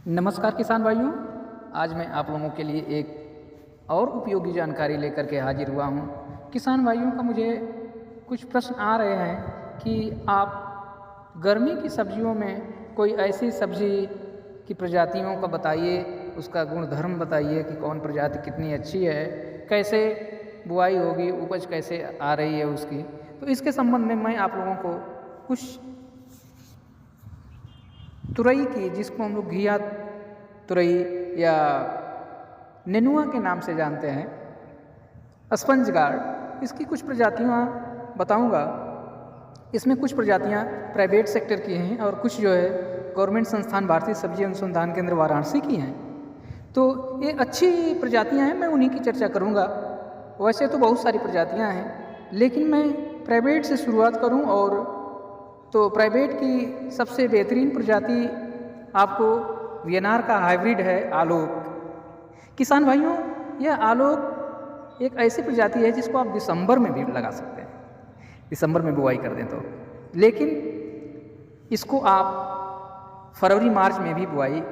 नमस्कार किसान भाइयों, आज मैं आप लोगों के लिए एक और उपयोगी जानकारी लेकर के हाजिर हुआ हूँ। किसान भाइयों का मुझे कुछ प्रश्न आ रहे हैं कि आप गर्मी की सब्जियों में कोई ऐसी सब्जी की प्रजातियों का बताइए, उसका गुणधर्म बताइए कि कौन प्रजाति कितनी अच्छी है, कैसे बुआई होगी, उपज कैसे आ रही है उसकी। तो इसके संबंध में मैं आप लोगों को कुछ तुरई की, जिसको हम लोग घिया तुरई या नेनुआ के नाम से जानते हैं, स्पंज गार्ड, इसकी कुछ प्रजातियाँ बताऊंगा। इसमें कुछ प्रजातियाँ प्राइवेट सेक्टर की हैं और कुछ जो है गवर्नमेंट संस्थान भारतीय सब्जी अनुसंधान केंद्र वाराणसी की हैं। तो ये अच्छी प्रजातियाँ हैं, मैं उन्हीं की चर्चा करूँगा। वैसे तो बहुत सारी प्रजातियाँ हैं, लेकिन मैं प्राइवेट से शुरुआत करूँ। और तो प्राइवेट की सबसे बेहतरीन प्रजाति आपको वीएनआर का हाइब्रिड है आलोक। किसान भाइयों, यह आलोक एक ऐसी प्रजाति है जिसको आप दिसंबर में भी लगा सकते हैं, दिसंबर में बुआई कर दें तो। लेकिन इसको आप फरवरी मार्च में भी बुआई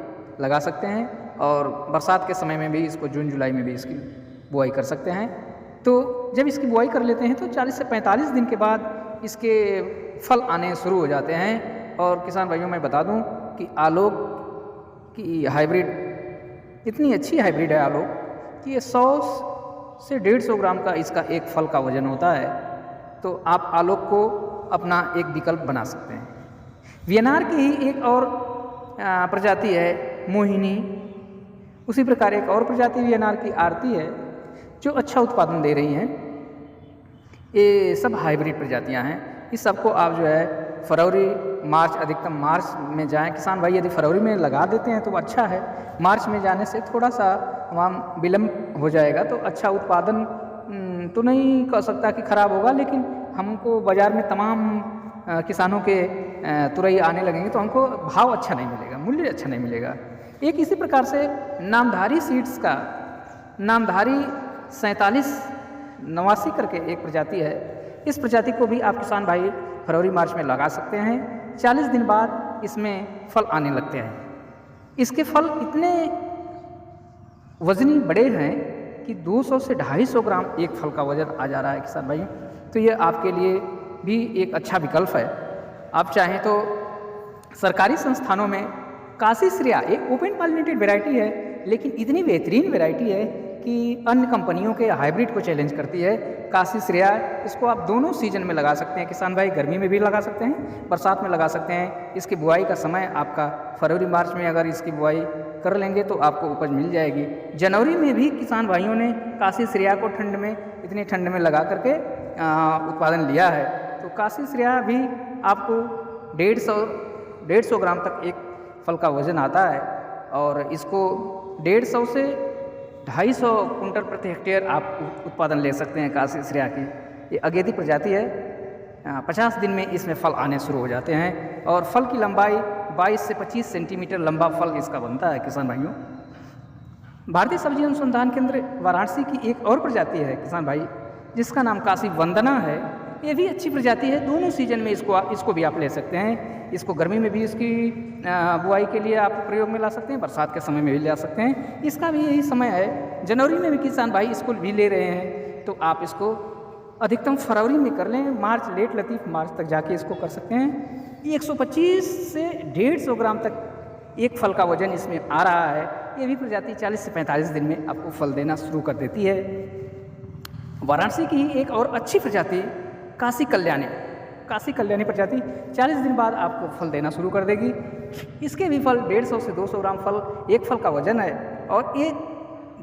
लगा सकते हैं और बरसात के समय में भी इसको जून जुलाई में भी इसकी बुआई कर सकते हैं। तो जब इसकी बुआई कर लेते हैं तो 40 से 45 दिन के बाद इसके फल आने शुरू हो जाते हैं। और किसान भाइयों, मैं बता दूं कि आलोक की हाइब्रिड इतनी अच्छी हाइब्रिड है आलोक कि ये 100 से 150 ग्राम का इसका एक फल का वजन होता है। तो आप आलोक को अपना एक विकल्प बना सकते हैं। वीएनआर की ही एक और प्रजाति है मोहिनी। उसी प्रकार एक और प्रजाति वीएनआर की आरती है जो अच्छा उत्पादन दे रही हैं। ये सब हाइब्रिड प्रजातियां हैं। इस सबको आप जो है फरवरी मार्च, अधिकतम मार्च में जाएं। किसान भाई यदि फरवरी में लगा देते हैं तो अच्छा है। मार्च में जाने से थोड़ा सा वहाँ विलम्ब हो जाएगा तो अच्छा उत्पादन तो नहीं कह सकता कि खराब होगा, लेकिन हमको बाज़ार में तमाम किसानों के तुरई आने लगेंगे तो हमको भाव अच्छा नहीं मिलेगा, मूल्य अच्छा नहीं मिलेगा। एक इसी प्रकार से नामधारी सीड्स का नामधारी 4789 करके एक प्रजाति है। इस प्रजाति को भी आप किसान भाई फरवरी मार्च में लगा सकते हैं। 40 दिन बाद इसमें फल आने लगते हैं। इसके फल इतने वजनी बड़े हैं कि 200 से 250 ग्राम एक फल का वजन आ जा रहा है किसान भाई। तो ये आपके लिए भी एक अच्छा विकल्प है। आप चाहें तो सरकारी संस्थानों में काशी श्रेया एक ओपन पॉलिनेटेड वैरायटी है, लेकिन इतनी बेहतरीन वैरायटी है कि अन्य कंपनियों के हाइब्रिड को चैलेंज करती है। काशी श्रेया, इसको आप दोनों सीजन में लगा सकते हैं किसान भाई, गर्मी में भी लगा सकते हैं, बरसात में लगा सकते हैं। इसकी बुआई का समय आपका फरवरी मार्च में अगर इसकी बुआई कर लेंगे तो आपको उपज मिल जाएगी। जनवरी में भी किसान भाइयों ने काशी श्रेया को ठंड में, इतनी ठंड में लगा करके उत्पादन लिया है। तो काशी श्रेया भी आपको 150 ग्राम तक एक फल का वजन आता है और इसको 150 से 250 कुंटल प्रति हेक्टेयर आप उत्पादन ले सकते हैं काशी श्रेया की। ये अगेती प्रजाति है। 50 दिन में इसमें फल आने शुरू हो जाते हैं और फल की लंबाई 22 से 25 सेंटीमीटर लंबा फल इसका बनता है किसान भाइयों। भारतीय सब्जी अनुसंधान केंद्र वाराणसी की एक और प्रजाति है किसान भाई, जिसका नाम काशी वंदना है। ये भी अच्छी प्रजाति है। दोनों सीजन में इसको भी आप ले सकते हैं। इसको गर्मी में भी इसकी बुआई के लिए आप प्रयोग में ला सकते हैं, बरसात के समय में भी ला सकते हैं। इसका भी यही समय है। जनवरी में भी किसान भाई इसको भी ले रहे हैं, तो आप इसको अधिकतम फरवरी में कर लें, मार्च, लेट लतीफ़ मार्च तक जाके इसको कर सकते हैं। 125 से 150 ग्राम तक एक फल का वजन इसमें आ रहा है। ये भी प्रजाति 40 से 45 दिन में आपको फल देना शुरू कर देती है। वाराणसी की एक और अच्छी प्रजाति काशी कल्याणी प्रजाति 40 दिन बाद आपको फल देना शुरू कर देगी। इसके भी फल 150 से 200 ग्राम फल एक फल का वजन है। और ये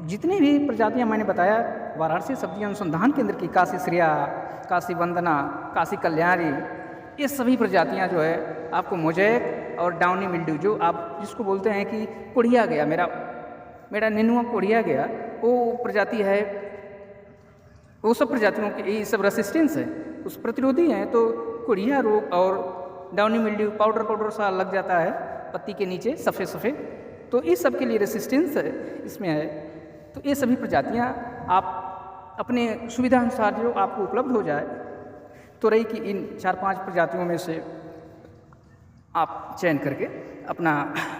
जितनी भी प्रजातियां मैंने बताया, वाराणसी सब्जी अनुसंधान केंद्र की काशी श्रेया, काशी वंदना, काशी कल्याणी, ये सभी प्रजातियां जो है आपको मोजैक और डाउनी मिल्ड्यू, जो आप जिसको बोलते हैं कि कोढ़िया गया, मेरा नेनुआ कोढ़िया गया, वो प्रजाति है। वो सब प्रजातियों के ये सब रेसिस्टेंस है, उस प्रतिरोधी हैं। तो कोढ़िया रोग और डाउनी मिल्ड्यू पाउडर सा लग जाता है पत्ती के नीचे सफ़ेद, तो इस सब के लिए रेसिस्टेंस है इसमें है। तो ये सभी प्रजातियां आप अपने सुविधा अनुसार जो आपको उपलब्ध हो जाए, तुरई की इन 4-5 प्रजातियों में से आप चयन करके अपना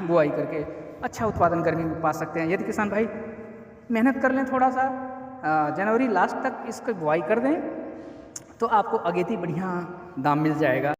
बुआई करके अच्छा उत्पादन गर्मी में पा सकते हैं। यदि किसान भाई मेहनत कर लें थोड़ा सा, जनवरी लास्ट तक इसकी बुआई कर दें तो आपको अगेती बढ़िया दाम मिल जाएगा।